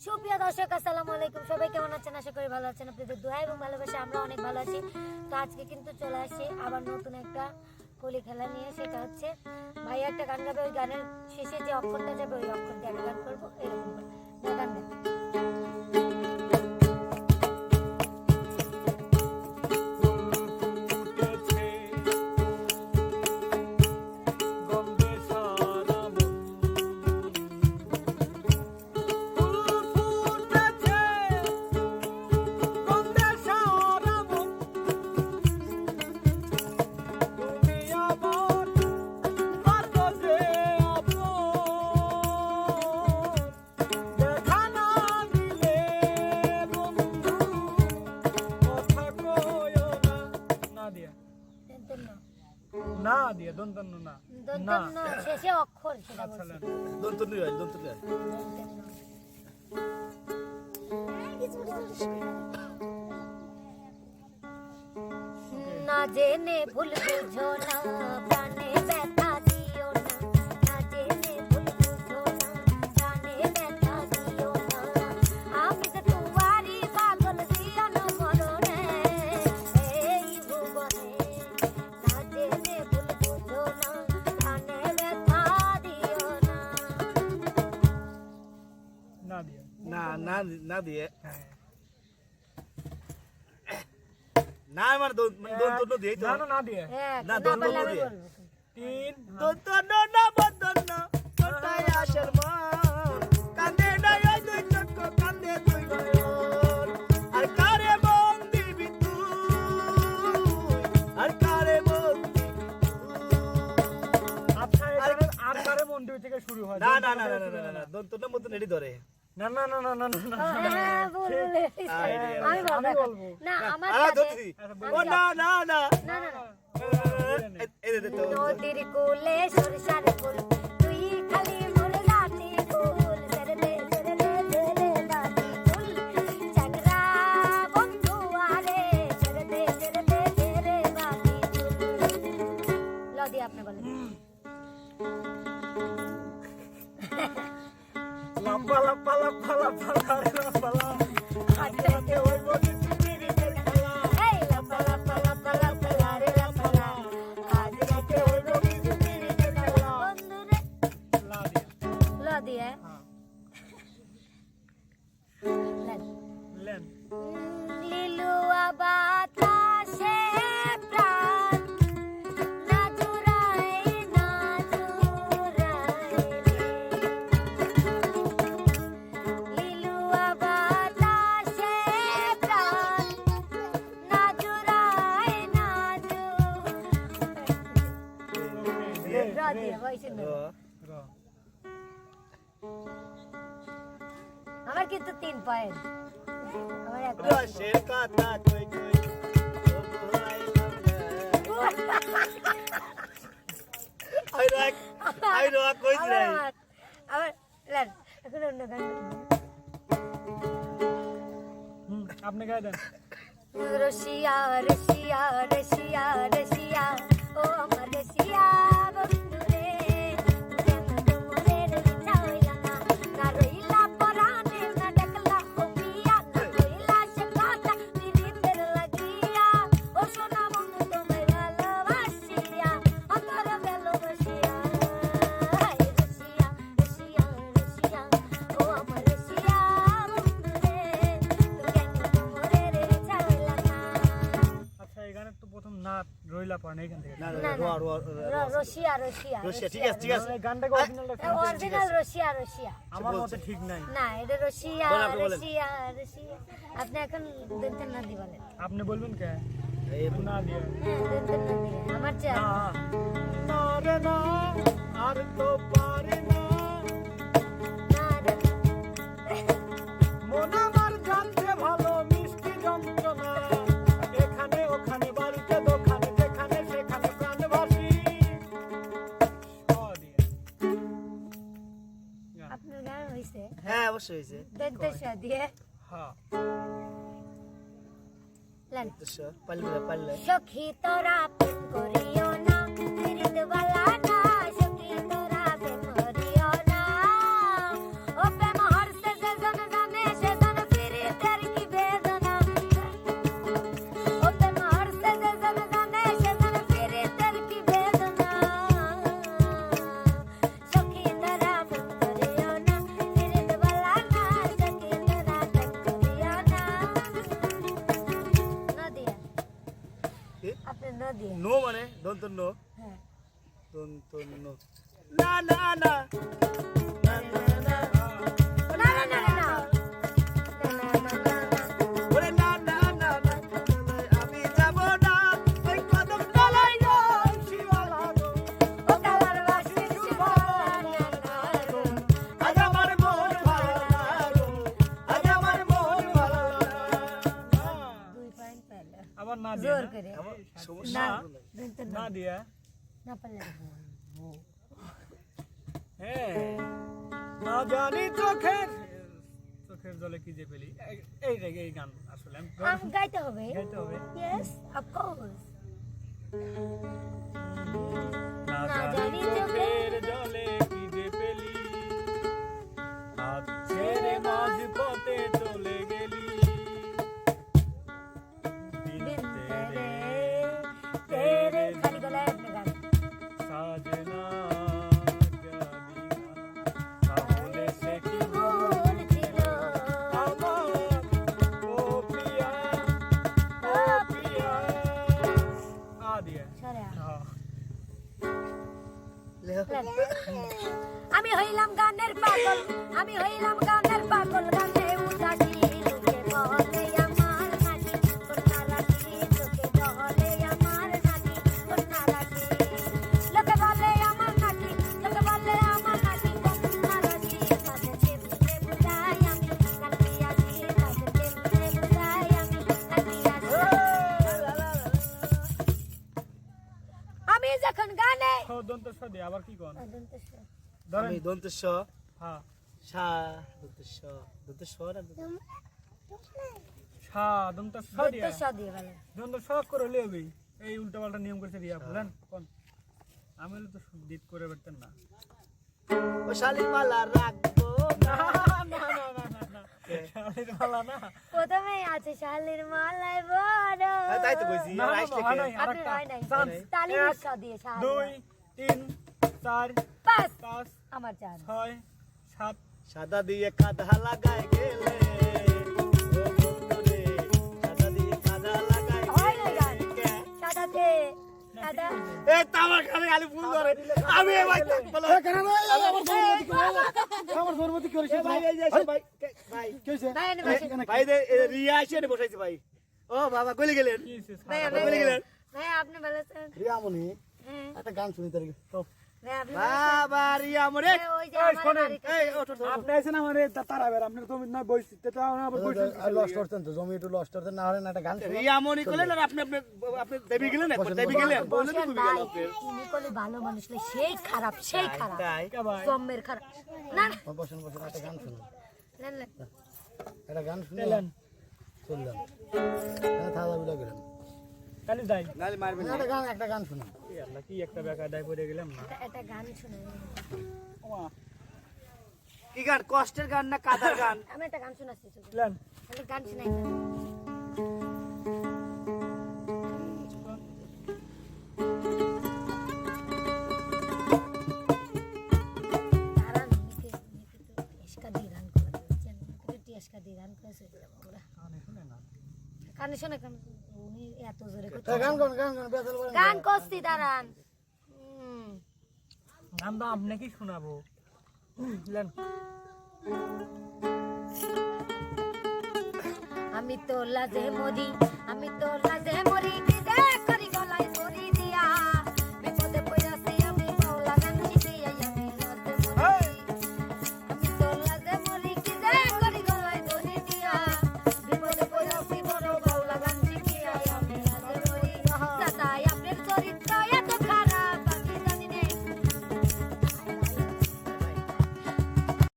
সুপ্রিয় দর্শক আসসালামু আলাইকুম, সবাই কেমন আছেন? আশা করি ভালো আছেন। আপনাদের দোয়া এবং ভালোবাসা আমরা অনেক ভালো আছি। তো আজকে কিন্তু চলে আসি আবার নতুন একটা কলি খেলা নিয়ে। সেটা হচ্ছে ভাইয়া একটা গান গাবে, ওই গানের শেষে যে অক্ষরটা যাবে ওই অক্ষর দিয়ে আমি গান করবো, এরকম করে গান গাই। না দিয়ে দন্তন্য না দন্তন্য শেষে অক্ষর সেটা আচ্ছা বলছি। দন্তন্য দন্তন্য না জেনে ভুল বুঝো না, প্রাণে ব্যথা দিও না। না জেনে ভুল বুঝো না, প্রাণে ব্যথা দিও না। আমি যে তোমারই পাগল জীবন মরণে, এই ভুবনে। না জেনে ভুল বুঝো না, প্রাণে ব্যথা দিও না। না দিয়ে না না না দিয়ে হ্যাঁ না মানে দন্তন্য দিয়ে তো না না না দিয়ে হ্যাঁ, না, না দন্তন্য পারলে আমি দিয়ে। বলবো। তিন দন্তন্য না বদন্য তোটাই আসার মান কান্দে নাই ওই দুই চক্র কান্দে দুই নয়ন আর কারে মন দিবি তুই আর কারে মন দিবি আচ্ছা এখানে আটবারে মন্দির থেকে শুরু হয় না না না না না না না দন্তন্য মতো নেড়ি ধরে না না না না না না হ্যাঁ, বললে। আমি আমি বলবো। বলবো না, আমার আরে কাছে- ধরছি ও না না না না, না, না। এই দে তো নদীর কূলে সরষার ফুল, তুই খালি মোর রাতি ফুল। ছেড়ে দে, ছেড়ে দে, ছেড়ে রাতি ফুল। চ্যাংড়া বন্ধু আরে, ছেড়ে দে, ছেড়ে দে, ছেড়ে রাতি ফুল। লদি আপনি বলেন। লাম্বা লাম্বা লাম্বা লাম্বা লাম্বা আচ্ছা, ওই বলি তুমি রিতে খেলা এই লাপা লাপা লাপা লাপা লারে লাপা লা। আজ রাতে ওই নদী তুমি রিতে খেলা। বন্ধুরে, লা দিয়ে লদি, হ্যাঁ লেন। লেন লিলুয়া বাতাসে প্রাণ, না জুড়াই না জুড়াই রে। লিলুয়া বাতাসে প্রাণ, না জুড়াই না জুড়াই। র দিয়ে, বয়সে র। র আমার কিন্তু 3 পয়েন্ট। আমার এক রসের কথা কই কই আই রাখ কইছি রে আবার লেন, এখন অন্য গান গাই। আপনি গায়ে দেন রসিয়া রসিয়া রসিয়া রসিয়া, ও আমার রসিয়া বন্ধু রে। প্রেম তোমারে ইচ্ছা হইলা না, না রইলা পরাণে, না দেখলা ও পিয়া, না রইলা সে কথা পিরিতের লাগিয়া। ও সোনা বন্ধু তোমায় ভালোবাসিয়া, অন্তর ভালোবাসিয়া। হায় রসিয়া রসিয়া রসিয়া, ও আমার রসিয়া বন্ধু রে। কেন তোমারে ইচ্ছা হইলা না। আচ্ছা এই গানের তো প্রথম নাট রইলা পান এইখান থেকে না না, র না। র রসিয়া রসিয়া রসিয়া ঠিক আছে ঠিক আছে এই গানটাকে অরিজিনালটা অরিজিনাল রসিয়া রসিয়া। আমার মতে ঠিক নাই না, এটা রসিয়া বলেন, আপনি বলেন। রসিয়া রসিয়া। আপনি এখন দেনতেন না দি বলেন। আপনি বলবেন কে এই না দিয়ে হ্যাঁ, দেনতেন না দি। আমার চেয়ে না না রে না আর তো পারে না না রে। মন আমার জানতে ভালো মিষ্টি যন্ত্রণা এখানে ওখানে বাড়িতে দোকানে যেখানে সেখানে প্রাণবাসী আপনার গান হইছে হ্যাঁ অবশ্যই হয়েছে দেনতেন সা দিয়ে হ্যাঁ লেন। পাল্লে সখী তোরা প্রেম করিও না, ফিরিতওয়ালা না। সখী তোরা প্রেম করিও না, ও প্রেম হরসে যে জন জানে দিয়ে নো মানে দন্ত নো হ্যাঁ দন্ত নো না না না না না না না না না না না ওরে না না না না আমি যাব না ওই কদম তলায় গো শিওলা গো ও কালার বাসি শিবালা আজ আমার মন ভালো না গো আজ আমার মন ভালো না 2 পয়েন্ট পেল আবার না দিয়ে জোর না? করে আমার না সমস্যা দুটো না দিয়া না পারলে বলবো হ্যাঁ না জানি চোখের চোখের জলে কি যে পেলি এই গান আসলে আমি আম গাইতে হবে গাইতে হবে ইয়েস অফ কোর্স না না জানি জানি চোখের জলে কি যে পেলি হাত ছেড়ে মাঝ পথে চলে গেলি দিন দিন তেরে তেরে খালি গলায় একটা গান সাজনা জানি না তাহলে সে কি ভুল ছিল আমার ও প্রিয়া আ দিয়া সরে আ। হ্যাঁ আমি হইলাম গানের পাগল আমি হইলাম গানের পাগল গানে উদাসী লোকে বলে আমার নাকি কন্যা রাখি লোকে বলে আমার নাকি কন্যা রাখি লোকে বলে আমার নাকি লোকে বলে আমার নাকি কন্যা রাখি তাদের কেমনে বুঝাই আমি নাকি আসি তাদের কেমনে বুঝাই আমি নাকি আসি আমি যখন গানে দন্ত সদে আবার কি কোন আমি ধরেন দন্ত স হ্যাঁ সা দন্ত স দন্ত স না সা দন্ত সদে তো সাদিয়ে গেল দন্ত সব করে লেবি এই উল্টা পাল্টা নিয়ম করেছে রিয়া বলেন কোন আমি তো দিত করে বেরতেন না ও শালির মালা রাখবো না না না না না না শালির মালা না প্রথমে আছে শালির মালায় বড় তাই তো কইছি না, আর না, আইসলে হয় কে নাই। আপনি হয় নাই Chance. তালি এক, উৎসাহ দিয়ে শাল 2 3 4 পাঁচ 5 আমার চার 6 7 সাদা দিয়ে কাদা লাগায় গেলে ও বন্ধু রে সাদা দিয়ে কাদা লাগায় হয় না গান কে সাদাতে সাদা এ তামার কানে খালি ফুল ধরে আমি এ ভাই বলো আমার সর্বতি করেছে এ ভাই এই যে এসে ভাই ভাই কি হয়েছে ভাই এনে বসে ভাই দে রিয়া এসে বসাইছে ভাই ও বাবা কইলে গেলেন কি হইছে ভাই আপনি বলে গেলেন ভাই আপনি বলেছেন রিয়ামণি হ্যাঁ একটা গান শুনি তার ভাই আপনি বাবা রিয়া মরে বলেছেন, ওই যে এই, আমার শোনেন, বাড়ির এই কাছে- ওঠ ওঠ, ওঠ। আপনি আছেন আমারে তারাবের আপনি তো না বইছি এটা আবার বইছি লস করতেন তো জমি একটু লস করতেন না হলে না একটা গান শুনি রিয়া মনি কইলেন আর আপনি আপনি আপনি দেবী গেলেন একবার দেবী গেলেন বললেন বসেন তুমি ভাই গেল তিনি বলে ভালো মানুষ নয়, সেই খারাপ সেই খারাপ তাই কে ভাই জম্মের খারাপ না না, বসেন বসেন একটা গান শুনুন নেন, নেন। একটা গান শুনে এলেন চললাম থালা বিলা গেলাম খালি যাই নালে মারবেন না একটা গান শুনুন এই আল্লাহ কি একটা বেকা দাই পড়ে গেলাম না একটা গান শুনে ওমা কি গান কষ্টের গান না কাদার গান আমি একটা গান শোনাচ্ছি শুধু এলেন আমি গান শোনাই দাঁড়ান এসকা দিয়ে গান করে দিচ্ছেন একটু এসকা দিয়ে গান করে শুয়ে দিলাম ওরা কানে শুনে না কানে শোনে কেন উনি এত জোরে করতে গান গান গান গান বেতাল বলেন গান করছি দাঁড়ান গান তো আপনাকে শোনাবো এলেন আমি তো লাজে মরি আমি তো লাজে মরি দেখ